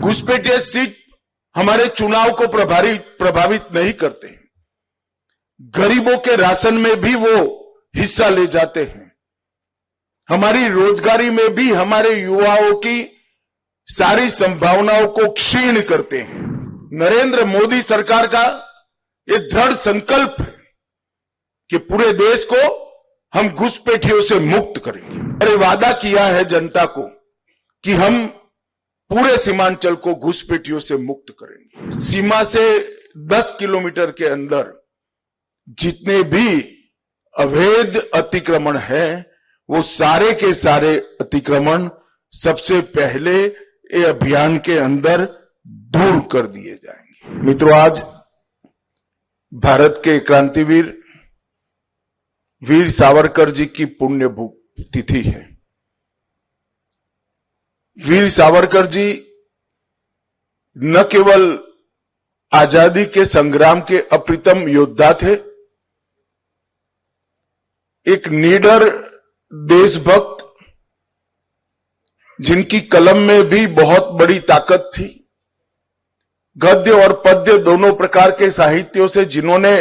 घुसपैठिया seat हमारे चुनाव को प्रभावित नहीं करते। गरीबों के राशन में भी वो हिस्सा ले जाते हैं। हमारी रोजगारी में भी हमारे युवाओं की सारी संभावनाओं को क्षीण करते हैं। नरेंद्र मोदी सरकार का ये दृढ़ संकल्प है कि पूरे देश को हम घुसपैठियों से मुक्त करेंगे। अरे वादा किया है जनता को कि हम पूरे सीमांचल को घुसपैठियों से मुक्त करेंगे। सीमा से 10 किलोमीटर के अंदर जितने भी अवैध अतिक्रमण है वो सारे के सारे अतिक्रमण सबसे पहले ये अभियान के अंदर दूर कर दिए जाएंगे। मित्रों, आज भारत के क्रांतिवीर वीर सावरकर जी की पुण्य तिथि है। वीर सावरकर जी न केवल आजादी के संग्राम के अप्रतिम योद्धा थे, एक निडर देशभक्त जिनकी कलम में भी बहुत बड़ी ताकत थी। गद्य और पद्य दोनों प्रकार के साहित्यों से जिन्होंने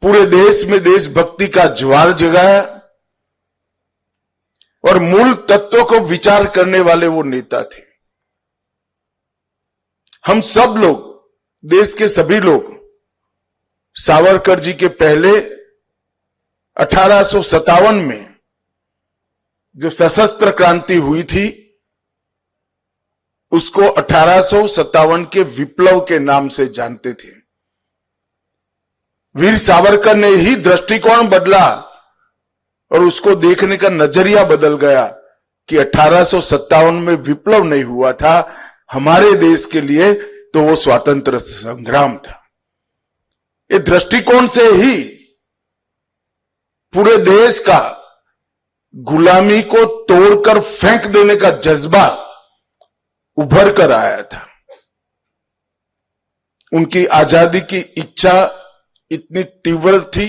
पूरे देश में देशभक्ति का ज्वार जगाया और मूल तत्वों को विचार करने वाले वो नेता थे। हम सब लोग, देश के सभी लोग, सावरकर जी के पहले 1857 में जो सशस्त्र क्रांति हुई थी उसको 1857 के विप्लव के नाम से जानते थे। वीर सावरकर ने ही दृष्टिकोण बदला और उसको देखने का नजरिया बदल गया कि 1857 में विप्लव नहीं हुआ था हमारे देश के लिए, तो वो स्वातंत्र संग्राम था। ये दृष्टिकोण से ही पूरे देश का गुलामी को तोड़कर फेंक देने का जज्बा उभर कर आया था। उनकी आजादी की इच्छा इतनी तीव्र थी,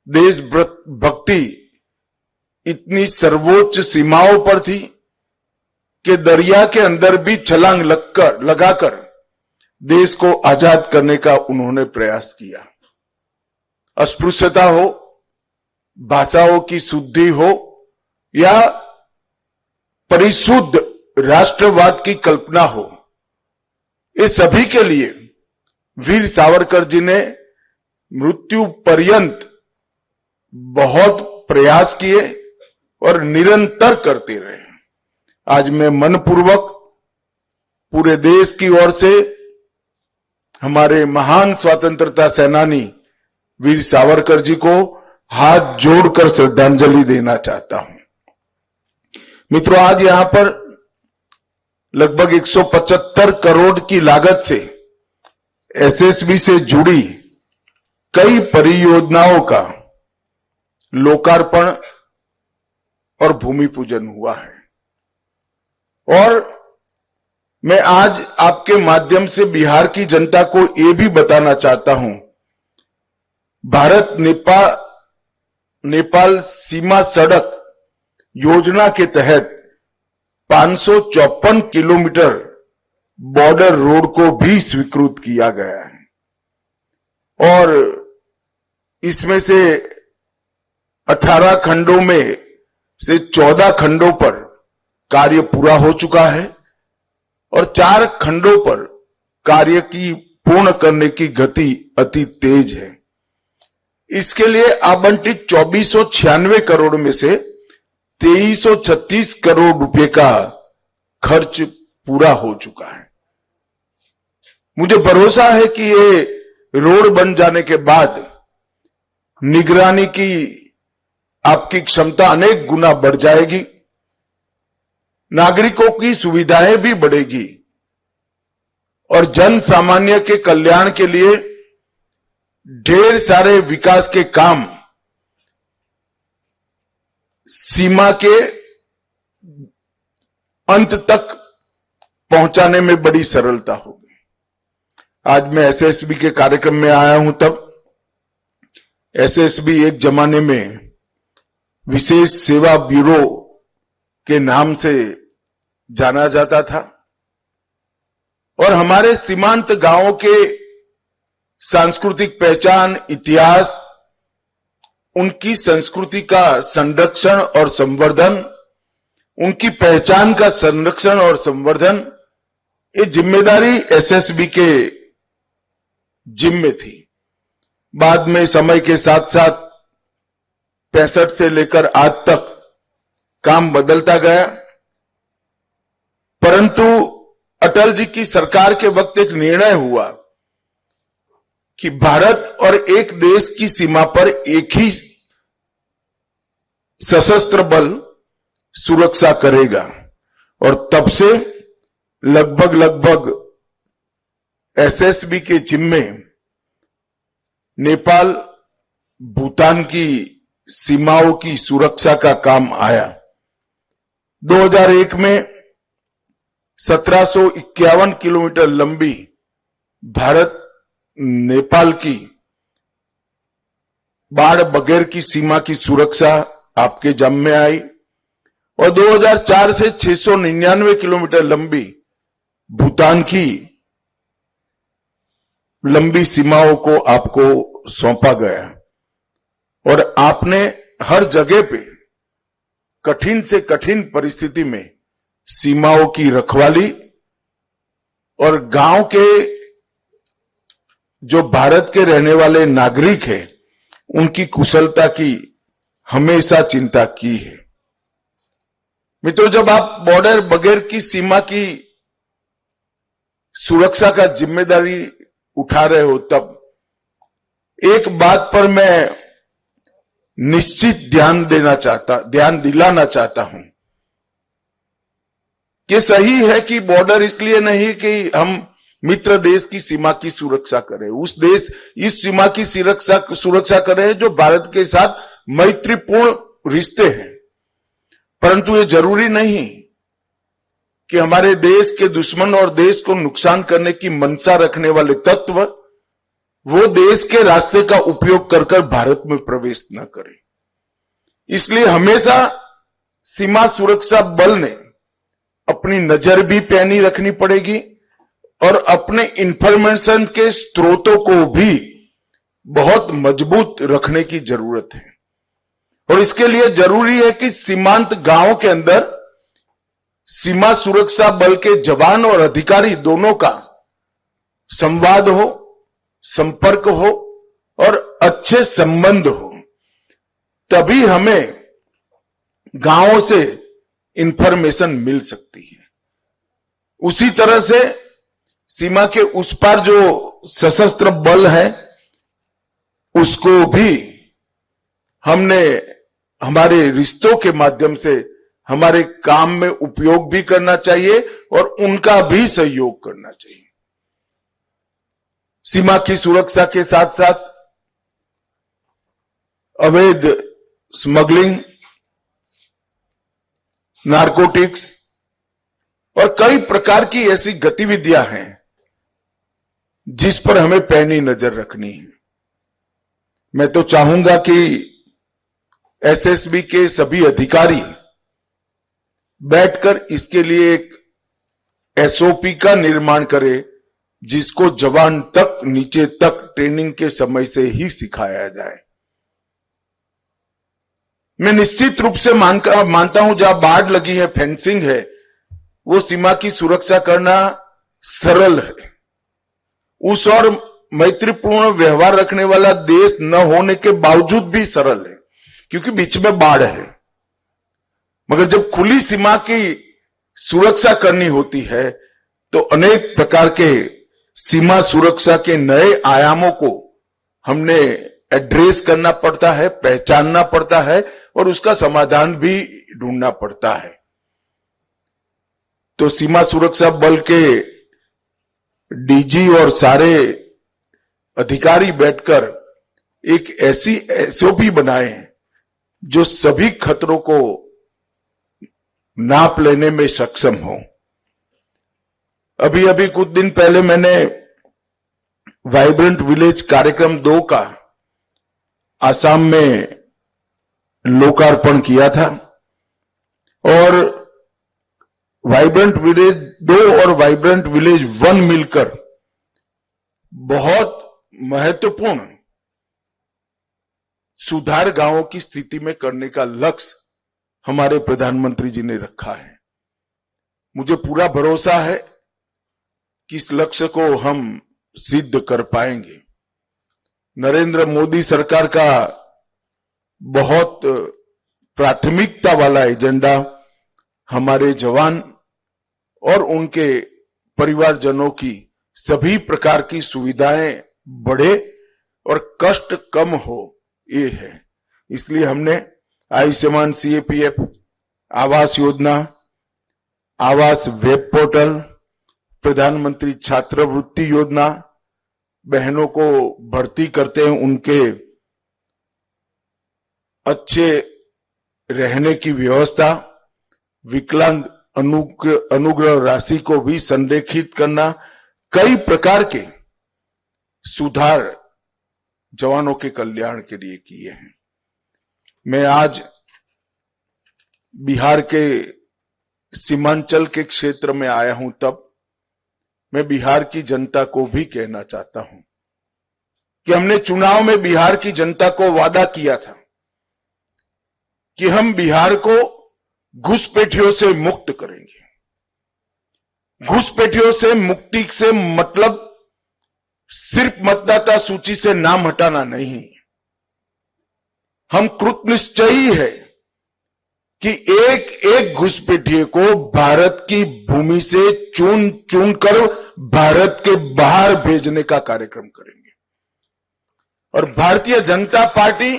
देशभक्ति इतनी सर्वोच्च सीमाओं पर थी कि दरिया के अंदर भी छलांग लगाकर देश को आजाद करने का उन्होंने प्रयास किया। अस्पृश्यता हो, भाषाओं की शुद्धि हो या परिशुद्ध राष्ट्रवाद की कल्पना हो, ये सभी के लिए वीर सावरकर जी ने मृत्यु पर्यंत बहुत प्रयास किए और निरंतर करते रहे। आज मैं मनपूर्वक पूरे देश की ओर से हमारे महान स्वतंत्रता सेनानी वीर सावरकर जी को हाथ जोड़कर श्रद्धांजलि देना चाहता हूं। मित्रों, आज यहां पर लगभग 175 करोड़ की लागत से एसएसबी से जुड़ी कई परियोजनाओं का लोकार्पण और भूमि पूजन हुआ है। और मैं आज आपके माध्यम से बिहार की जनता को यह भी बताना चाहता हूं, भारत नेपाल सीमा सड़क योजना के तहत 554 किलोमीटर बॉर्डर रोड को भी स्वीकृत किया गया है और इसमें से 18 खंडों में से 14 खंडों पर कार्य पूरा हो चुका है और 4 खंडों पर कार्य की पूर्ण करने की गति अति तेज है। इसके लिए आवंटित 2496 करोड़ में से 2336 करोड़ रुपए का खर्च पूरा हो चुका है। मुझे भरोसा है कि ये रोड बन जाने के बाद निगरानी की आपकी क्षमता अनेक गुना बढ़ जाएगी, नागरिकों की सुविधाएं भी बढ़ेगी और जन सामान्य के कल्याण के लिए ढेर सारे विकास के काम सीमा के अंत तक पहुंचाने में बड़ी सरलता होगी। आज मैं एसएसबी के कार्यक्रम में आया हूं, तब एसएसबी एक जमाने में विशेष सेवा ब्यूरो के नाम से जाना जाता था और हमारे सीमांत गांवों के सांस्कृतिक पहचान, इतिहास, उनकी संस्कृति का संरक्षण और संवर्धन, उनकी पहचान का संरक्षण और संवर्धन, ये जिम्मेदारी एसएसबी के जिम्मे थी। बाद में समय के साथ साथ 65 से लेकर आज तक काम बदलता गया, परंतु अटल जी की सरकार के वक्त एक निर्णय हुआ कि भारत और एक देश की सीमा पर एक ही सशस्त्र बल सुरक्षा करेगा, और तब से लगभग एसएसबी के जिम्मे नेपाल, भूटान की सीमाओं की सुरक्षा का काम आया। 2001 में 1751 किलोमीटर लंबी भारत नेपाल की बाढ़ बगैर की सीमा की सुरक्षा आपके जिम्मे आई, और 2004 से 699 किलोमीटर लंबी भूटान की लंबी सीमाओं को आपको सौंपा गया, और आपने हर जगह पे कठिन से कठिन परिस्थिति में सीमाओं की रखवाली और गांव के जो भारत के रहने वाले नागरिक हैं उनकी कुशलता की हमेशा चिंता की है। मित्रों, जब आप बॉर्डर बगैर की सीमा की सुरक्षा का जिम्मेदारी उठा रहे हो, तब एक बात पर मैं निश्चित ध्यान दिलाना चाहता हूं कि सही है कि बॉर्डर इसलिए नहीं कि हम मित्र देश की सीमा की सुरक्षा करें, उस देश इस सीमा की सुरक्षा करें जो भारत के साथ मैत्रीपूर्ण रिश्ते हैं, परंतु ये जरूरी नहीं कि हमारे देश के दुश्मन और देश को नुकसान करने की मंशा रखने वाले तत्व वो देश के रास्ते का उपयोग कर भारत में प्रवेश न करें। इसलिए हमेशा सीमा सुरक्षा बल ने अपनी नजर भी पैनी रखनी पड़ेगी और अपने इंफॉर्मेशन के स्रोतों को भी बहुत मजबूत रखने की जरूरत है, और इसके लिए जरूरी है कि सीमांत गांवों के अंदर सीमा सुरक्षा बल के जवान और अधिकारी दोनों का संवाद हो, संपर्क हो और अच्छे संबंध हो, तभी हमें गांवों से इंफॉर्मेशन मिल सकती है। उसी तरह से सीमा के उस पार जो सशस्त्र बल है उसको भी हमने हमारे रिश्तों के माध्यम से हमारे काम में उपयोग भी करना चाहिए और उनका भी सहयोग करना चाहिए। सीमा की सुरक्षा के साथ साथ अवैध स्मगलिंग, नारकोटिक्स और कई प्रकार की ऐसी गतिविधियां हैं जिस पर हमें पैनी नजर रखनी है। मैं तो चाहूंगा कि एसएसबी के सभी अधिकारी बैठकर इसके लिए एक एसओपी का निर्माण करें, जिसको जवान तक नीचे तक ट्रेनिंग के समय से ही सिखाया जाए। मैं निश्चित रूप से मानता हूं जहां बाढ़ लगी है, फेंसिंग है, वो सीमा की सुरक्षा करना सरल है। उस और मैत्रीपूर्ण व्यवहार रखने वाला देश न होने के बावजूद भी सरल है, क्योंकि बीच में बाढ़ है। मगर जब खुली सीमा की सुरक्षा करनी होती है तो अनेक प्रकार के सीमा सुरक्षा के नए आयामों को हमने एड्रेस करना पड़ता है, पहचानना पड़ता है और उसका समाधान भी ढूंढना पड़ता है। तो सीमा सुरक्षा बल के डीजी और सारे अधिकारी बैठकर एक ऐसी एसओपी बनाए जो सभी खतरों को नाप लेने में सक्षम हो। अभी कुछ दिन पहले मैंने वाइब्रेंट विलेज कार्यक्रम 2 का आसाम में लोकार्पण किया था, और वाइब्रेंट विलेज 2 और वाइब्रेंट विलेज 1 मिलकर बहुत महत्वपूर्ण सुधार गांवों की स्थिति में करने का लक्ष्य हमारे प्रधानमंत्री जी ने रखा है। मुझे पूरा भरोसा है कि इस लक्ष्य को हम सिद्ध कर पाएंगे। नरेंद्र मोदी सरकार का बहुत प्राथमिकता वाला एजेंडा हमारे जवान और उनके परिवारजनों की सभी प्रकार की सुविधाएं बढ़े और कष्ट कम हो, ये है। इसलिए हमने आयुष्मान सीएपीएफ, आवास योजना, आवास वेब पोर्टल, प्रधानमंत्री छात्रवृत्ति योजना, बहनों को भर्ती करते हैं उनके अच्छे रहने की व्यवस्था, विकलांग अनुग्रह राशि को भी संरेखित करना, कई प्रकार के सुधार जवानों के कल्याण के लिए किए हैं। मैं आज बिहार के सीमांचल के क्षेत्र में आया हूं, तब मैं बिहार की जनता को भी कहना चाहता हूं कि हमने चुनाव में बिहार की जनता को वादा किया था कि हम बिहार को घुसपैठियों से मुक्त करेंगे। घुसपैठियों से मुक्ति से मतलब सिर्फ मतदाता सूची से नाम हटाना नहीं, हम कृतनिश्चयी है कि एक एक घुसपैठिए को भारत की भूमि से चुन चुन कर भारत के बाहर भेजने का कार्यक्रम करेंगे। और भारतीय जनता पार्टी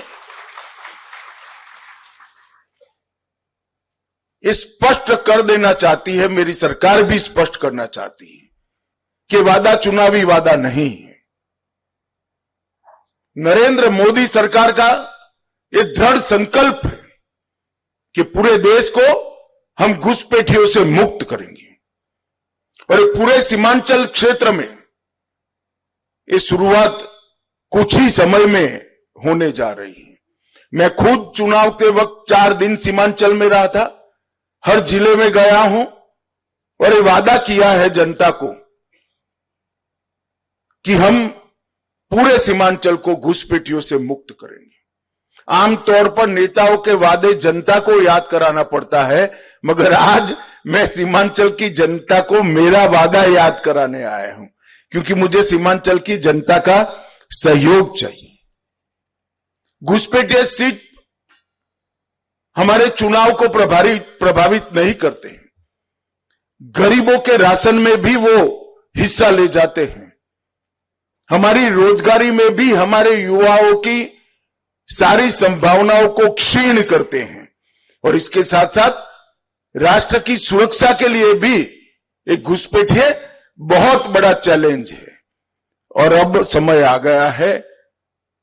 ये स्पष्ट कर देना चाहती है, मेरी सरकार भी स्पष्ट करना चाहती है कि वादा चुनावी वादा नहीं है। नरेंद्र मोदी सरकार का ये दृढ़ संकल्प है कि पूरे देश को हम घुसपैठियों से मुक्त करेंगे। और पूरे सीमांचल क्षेत्र में ये शुरुआत कुछ ही समय में होने जा रही है। मैं खुद चुनाव के वक्त 4 दिन सीमांचल में रहा था, हर जिले में गया हूं और ये वादा किया है जनता को कि हम पूरे सीमांचल को घुसपैठियों से मुक्त करेंगे। आमतौर पर नेताओं के वादे जनता को याद कराना पड़ता है, मगर आज मैं सीमांचल की जनता को मेरा वादा याद कराने आया हूं, क्योंकि मुझे सीमांचल की जनता का सहयोग चाहिए। घुसपैठिए सीट हमारे चुनाव को प्रभावित नहीं करते। गरीबों के राशन में भी वो हिस्सा ले जाते हैं। हमारी रोजगारी में भी हमारे युवाओं की सारी संभावनाओं को क्षीण करते हैं। और इसके साथ साथ राष्ट्र की सुरक्षा के लिए भी एक घुसपैठिए बहुत बड़ा चैलेंज है। और अब समय आ गया है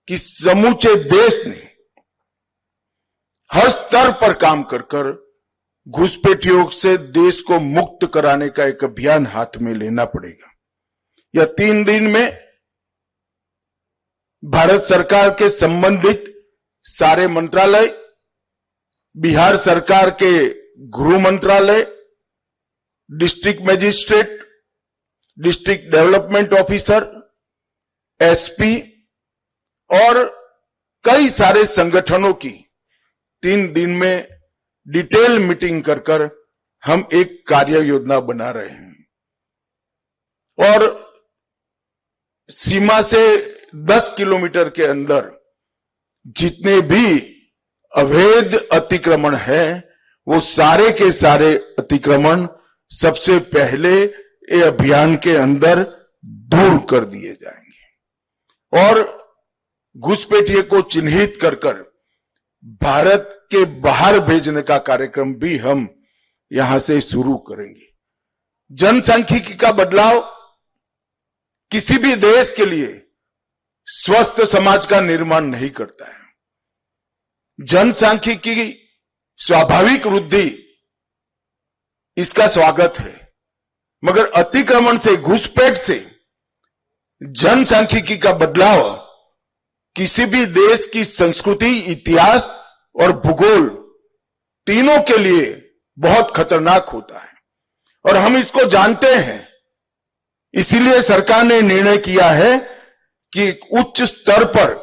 कि समूचे देश ने हर स्तर पर काम कर कर घुसपैठियों से देश को मुक्त कराने का एक अभियान हाथ में लेना पड़ेगा। यह 3 दिन में भारत सरकार के संबंधित सारे मंत्रालय, बिहार सरकार के गृह मंत्रालय, district magistrate, district development officer, SP और कई सारे संगठनों की 3 दिन में डिटेल मीटिंग कर कर हम एक कार्य योजना बना रहे हैं। और सीमा से 10 किलोमीटर के अंदर जितने भी अवैध अतिक्रमण है, वो सारे के सारे अतिक्रमण सबसे पहले ये अभियान के अंदर दूर कर दिए जाएंगे। और घुसपैठिए को चिन्हित कर कर भारत के बाहर भेजने का कार्यक्रम भी हम यहां से शुरू करेंगे। जनसांख्यिकी का बदलाव किसी भी देश के लिए स्वस्थ समाज का निर्माण नहीं करता है। जनसांख्यिकी की स्वाभाविक वृद्धि इसका स्वागत है, मगर अतिक्रमण से, घुसपैठ से जनसांख्यिकी का बदलाव किसी भी देश की संस्कृति, इतिहास और भूगोल तीनों के लिए बहुत खतरनाक होता है। और हम इसको जानते हैं। इसीलिए सरकार ने निर्णय किया है कि उच्च स्तर पर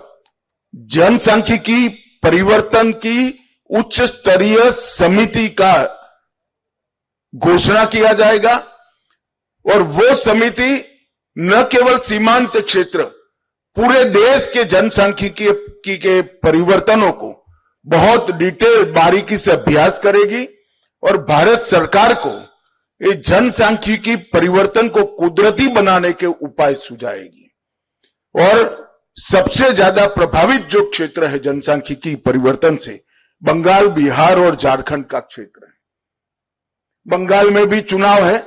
जनसांख्यिकी परिवर्तन की उच्च स्तरीय समिति का घोषणा किया जाएगा और वो समिति न केवल सीमांत क्षेत्र, पूरे देश के जनसांख्यिकी के परिवर्तनों को बहुत डिटेल बारीकी से अभ्यास करेगी और भारत सरकार को इस जनसांख्यिकी परिवर्तन को कुदरती बनाने के उपाय सुझाएगी। और सबसे ज्यादा प्रभावित जो क्षेत्र है जनसांख्यिकी परिवर्तन से, बंगाल, बिहार और झारखंड का क्षेत्र है। बंगाल में भी चुनाव है।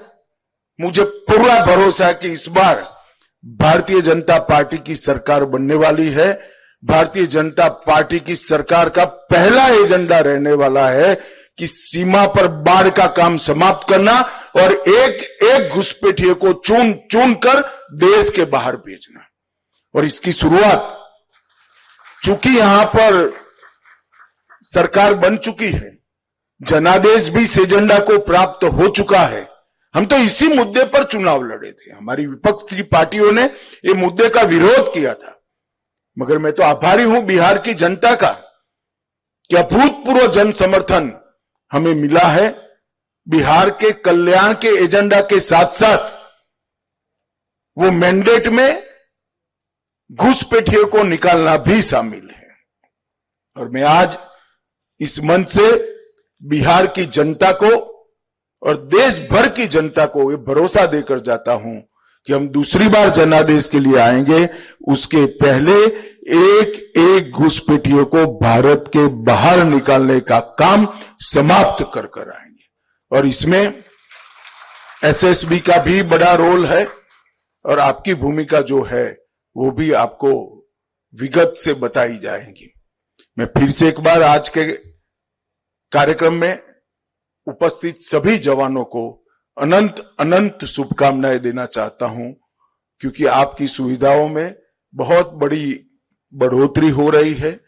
मुझे पूरा भरोसा है कि इस बार भारतीय जनता पार्टी की सरकार बनने वाली है। भारतीय जनता पार्टी की सरकार का पहला एजेंडा रहने वाला है कि सीमा पर बाढ़ का काम समाप्त करना और एक एक घुसपैठिए को चुन चुन कर देश के बाहर भेजना। और इसकी शुरुआत, चूंकि यहां पर सरकार बन चुकी है, जनादेश भी इस एजेंडा को प्राप्त हो चुका है। हम तो इसी मुद्दे पर चुनाव लड़े थे। हमारी विपक्ष की पार्टियों ने ये मुद्दे का विरोध किया था, मगर मैं तो आभारी हूं बिहार की जनता का कि अभूतपूर्व जन समर्थन हमें मिला है। बिहार के कल्याण के एजेंडा के साथ साथ वो मैंडेट में घुसपैठियों को निकालना भी शामिल है। और मैं आज इस मंच से बिहार की जनता को और देश भर की जनता को ये भरोसा देकर जाता हूं कि हम दूसरी बार जनादेश के लिए आएंगे, उसके पहले एक एक घुसपैठियों को भारत के बाहर निकालने का काम समाप्त कर कर आएंगे। और इसमें एसएसबी का भी बड़ा रोल है और आपकी भूमिका जो है वो भी आपको विगत से बताई जाएगी। मैं फिर से एक बार आज के कार्यक्रम में उपस्थित सभी जवानों को अनंत अनंत शुभकामनाएं देना चाहता हूं, क्योंकि आपकी सुविधाओं में बहुत बड़ी बढ़ोतरी हो रही है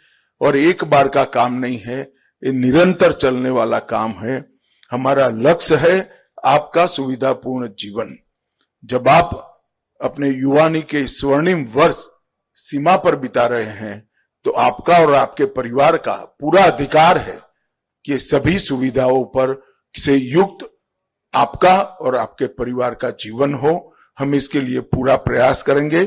और एक बार का काम नहीं है, ये निरंतर चलने वाला काम है। हमारा लक्ष्य है आपका सुविधापूर्ण जीवन। जब आप अपने युवानी के स्वर्णिम वर्ष सीमा पर बिता रहे हैं तो आपका और आपके परिवार का पूरा अधिकार है कि सभी सुविधाओं पर से युक्त आपका और आपके परिवार का जीवन हो। हम इसके लिए पूरा प्रयास करेंगे।